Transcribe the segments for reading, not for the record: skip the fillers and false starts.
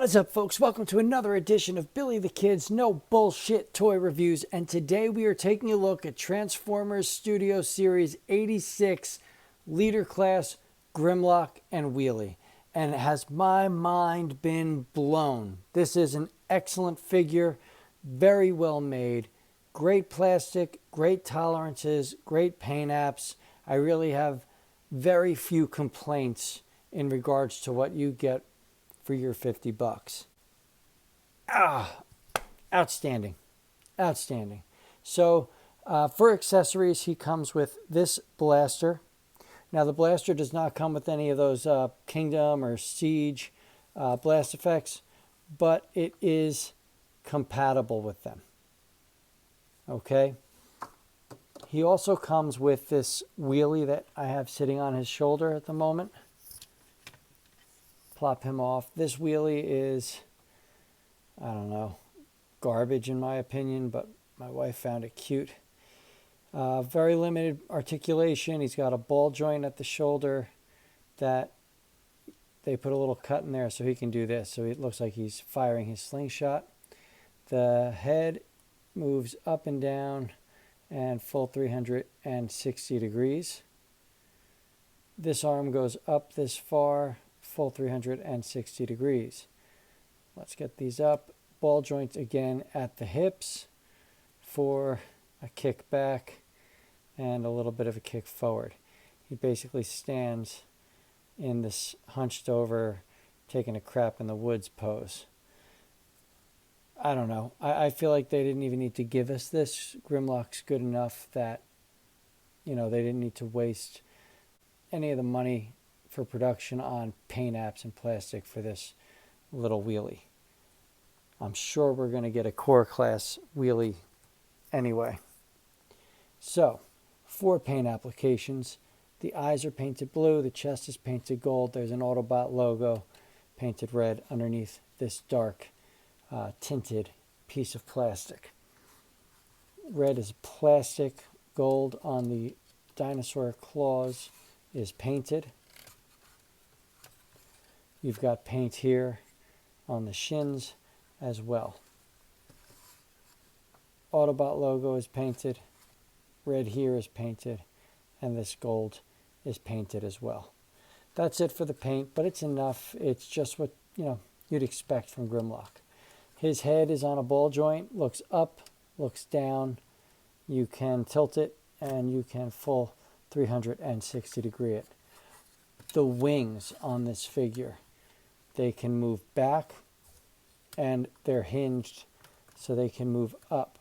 What is up, folks? Welcome to another edition of Billy the Kid's No Bullshit Toy Reviews, and today we are taking a look at Transformers Studio Series 86 Leader Class Grimlock and Wheelie. And has my mind been blown? This is an excellent figure, very well made, great plastic, great tolerances, great paint apps. I really have very few complaints in regards to what you get for your 50 bucks. Outstanding. Outstanding. So for accessories, he comes with this blaster. Now the blaster does not come with any of those Kingdom or Siege blast effects, but it is compatible with them. Okay. He also comes with this wheelie that I have sitting on his shoulder at the moment. Plop him off. This wheelie is, I don't know, garbage in my opinion, but my wife found it cute. Very limited articulation. He's got a ball joint at the shoulder that they put a little cut in there so he can do this. So it looks like he's firing his slingshot. The head moves up and down and full 360 degrees. This arm goes up this far, full 360 degrees. Let's get these up. Ball joints again at the hips for a kick back and a little bit of a kick forward. He basically stands in this hunched over, taking a crap in the woods pose. I don't know. I feel like they didn't even need to give us this. Grimlock's good enough that, you know, they didn't need to waste any of the money for production on paint apps and plastic for this little wheelie. I'm sure we're going to get a core class wheelie anyway. So, 4 paint applications. The eyes are painted blue, the chest is painted gold. There's an Autobot logo painted red underneath this dark tinted piece of plastic. Red is plastic, gold on the dinosaur claws is painted. You've got paint here on the shins as well. Autobot logo is painted. Red here is painted. And this gold is painted as well. That's it for the paint, but it's enough. It's just what, you know, you'd expect from Grimlock. His head is on a ball joint, looks up, looks down. You can tilt it and you can full 360 degree it. The wings on this figure, they can move back and they're hinged so they can move up.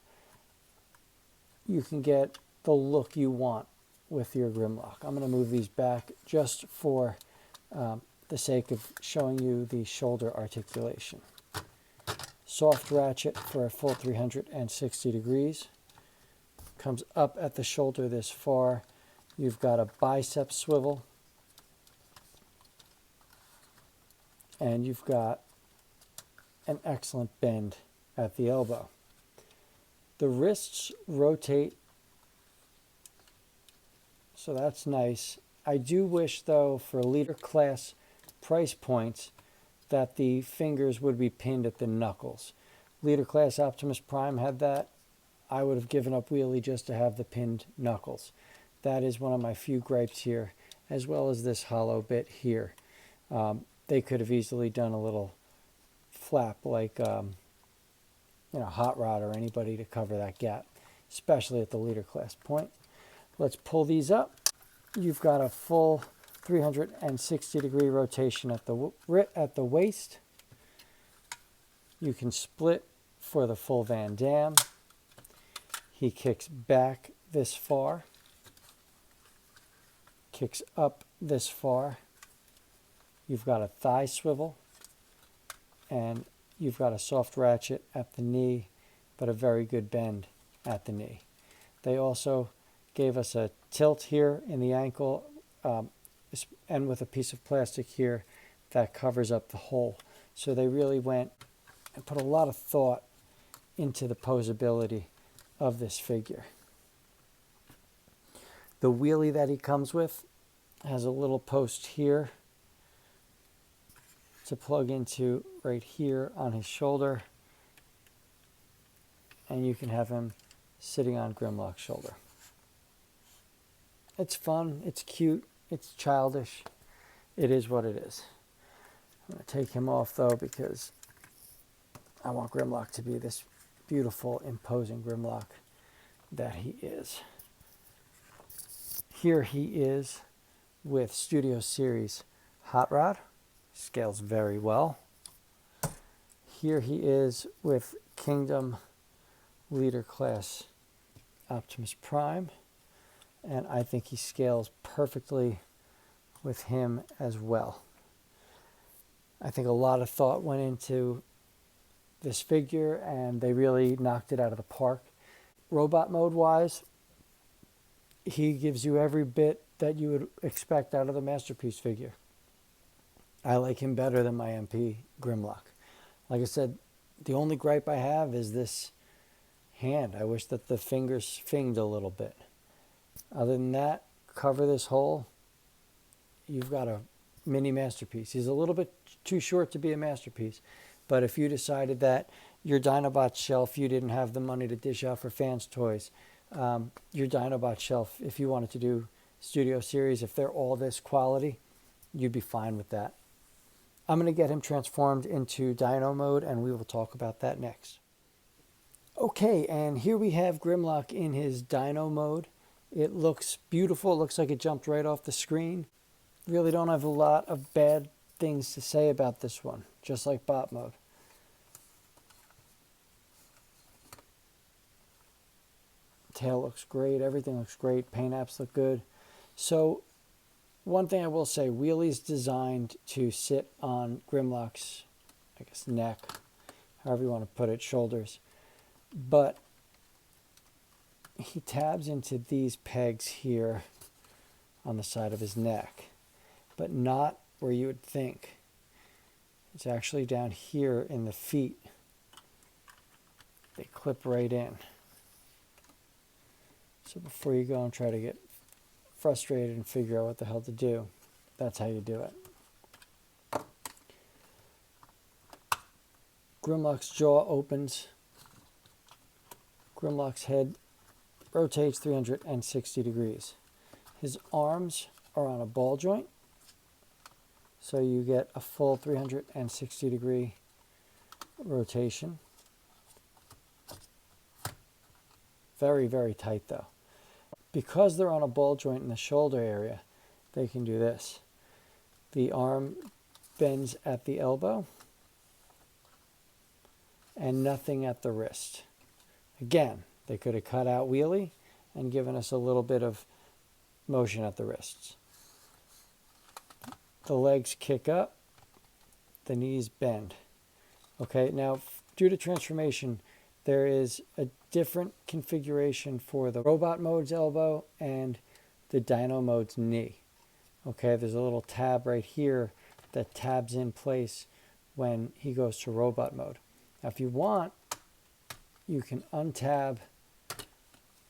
You can get the look you want with your Grimlock. I'm going to move these back just for the sake of showing you the shoulder articulation. Soft ratchet for a full 360 degrees. Comes up at the shoulder this far. You've got a bicep swivel. And you've got an excellent bend at the elbow. The wrists rotate, so that's nice. I do wish, though, for leader class price points, that the fingers would be pinned at the knuckles. Leader class Optimus Prime had that. I would have given up wheelie just to have the pinned knuckles. That is one of my few gripes here, as well as this hollow bit here. They could have easily done a little flap like, you know, Hot Rod or anybody to cover that gap, especially at the leader class point. Let's pull these up. You've got a full 360 degree rotation at the waist. You can split for the full Van Damme. He kicks back this far, kicks up this far. You've got a thigh swivel, and you've got a soft ratchet at the knee, but a very good bend at the knee. They also gave us a tilt here in the ankle, and with a piece of plastic here that covers up the hole. So they really went and put a lot of thought into the posability of this figure. The wheelie that he comes with has a little post here to plug into right here on his shoulder, and you can have him sitting on Grimlock's shoulder. It's fun, it's cute, it's childish. It is what it is. I'm going to take him off though because I want Grimlock to be this beautiful, imposing Grimlock that he is. Here he is with Studio Series Hot Rod. Scales very well. Here he is with Kingdom Leader Class Optimus Prime. And I think he scales perfectly with him as well. I think a lot of thought went into this figure and they really knocked it out of the park. Robot mode wise, he gives you every bit that you would expect out of the Masterpiece figure. I like him better than my MP Grimlock. Like I said, the only gripe I have is this hand. I wish that the fingers finged a little bit. Other than that, cover this hole, you've got a mini Masterpiece. He's a little bit too short to be a Masterpiece, but if you decided that your Dinobot shelf, you didn't have the money to dish out for fans' toys, your Dinobot shelf, if you wanted to do Studio Series, if they're all this quality, you'd be fine with that. I'm going to get him transformed into Dyno Mode, and we will talk about that next. Okay, and here we have Grimlock in his Dyno Mode. It looks beautiful. It looks like it jumped right off the screen. Really don't have a lot of bad things to say about this one, just like Bot Mode. Tail looks great. Everything looks great. Paint apps look good. So one thing I will say, Wheelie's designed to sit on Grimlock's, I guess, neck, however you want to put it, shoulders. But he tabs into these pegs here on the side of his neck, but not where you would think. It's actually down here in the feet. They clip right in. So before you go and try to get frustrated and figure out what the hell to do, that's how you do it. Grimlock's jaw opens. Grimlock's head rotates 360 degrees. His arms are on a ball joint, so you get a full 360 degree rotation. Very, very tight though. Because they're on a ball joint in the shoulder area, they can do this. The arm bends at the elbow and nothing at the wrist. Again, they could have cut out Wheelie and given us a little bit of motion at the wrists. The legs kick up, the knees bend. Okay, now due to transformation, there is a different configuration for the Robot Mode's elbow and the Dyno Mode's knee. Okay, there's a little tab right here that tabs in place when he goes to Robot Mode. Now if you want, you can untab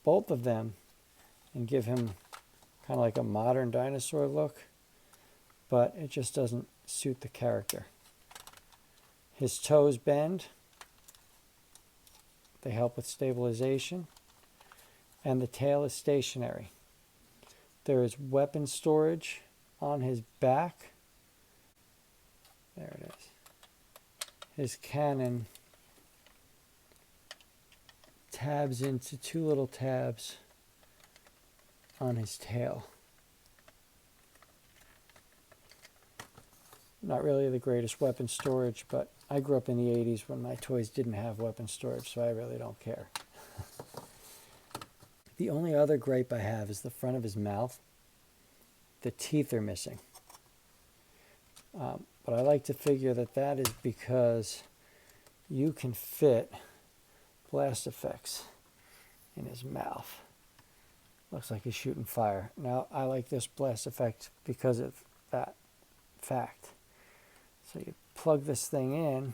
both of them and give him kind of like a modern dinosaur look, but it just doesn't suit the character. His toes bend. They help with stabilization, and the tail is stationary. There is weapon storage on his back. There it is. His cannon tabs into two little tabs on his tail. Not really the greatest weapon storage, but I grew up in the 80s when my toys didn't have weapon storage, so I really don't care. The only other gripe I have is the front of his mouth. The teeth are missing. But I like to figure that that is because you can fit blast effects in his mouth. Looks like he's shooting fire. Now, I like this blast effect because of that fact. So you plug this thing in,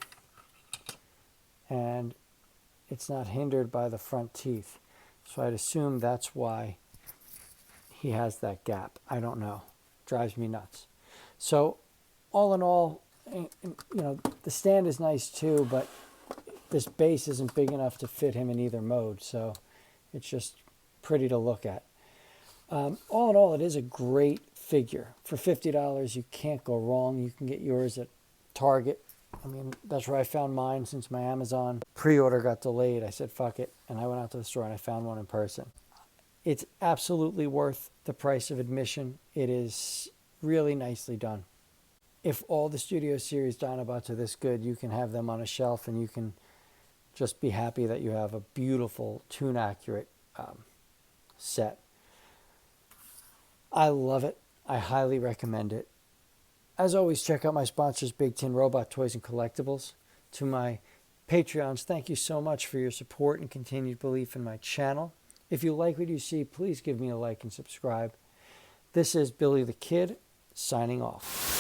and it's not hindered by the front teeth. So I'd assume that's why he has that gap. I don't know. Drives me nuts. So all in all, And, you know, the stand is nice too, but this base isn't big enough to fit him in either mode, so it's just pretty to look at. All in all, it is a great figure. For $50, you can't go wrong. You can get yours at Target. I mean, that's where I found mine since my Amazon pre-order got delayed. I said, fuck it. And I went out to the store and I found one in person. It's absolutely worth the price of admission. It is really nicely done. If all the Studio Series Dinobots are this good, you can have them on a shelf and you can just be happy that you have a beautiful, tune-accurate set. I love it. I highly recommend it. As always, check out my sponsors, Big Tin Robot Toys and Collectibles. To my Patreons, thank you so much for your support and continued belief in my channel. If you like what you see, please give me a like and subscribe. This is Billy the Kid, signing off.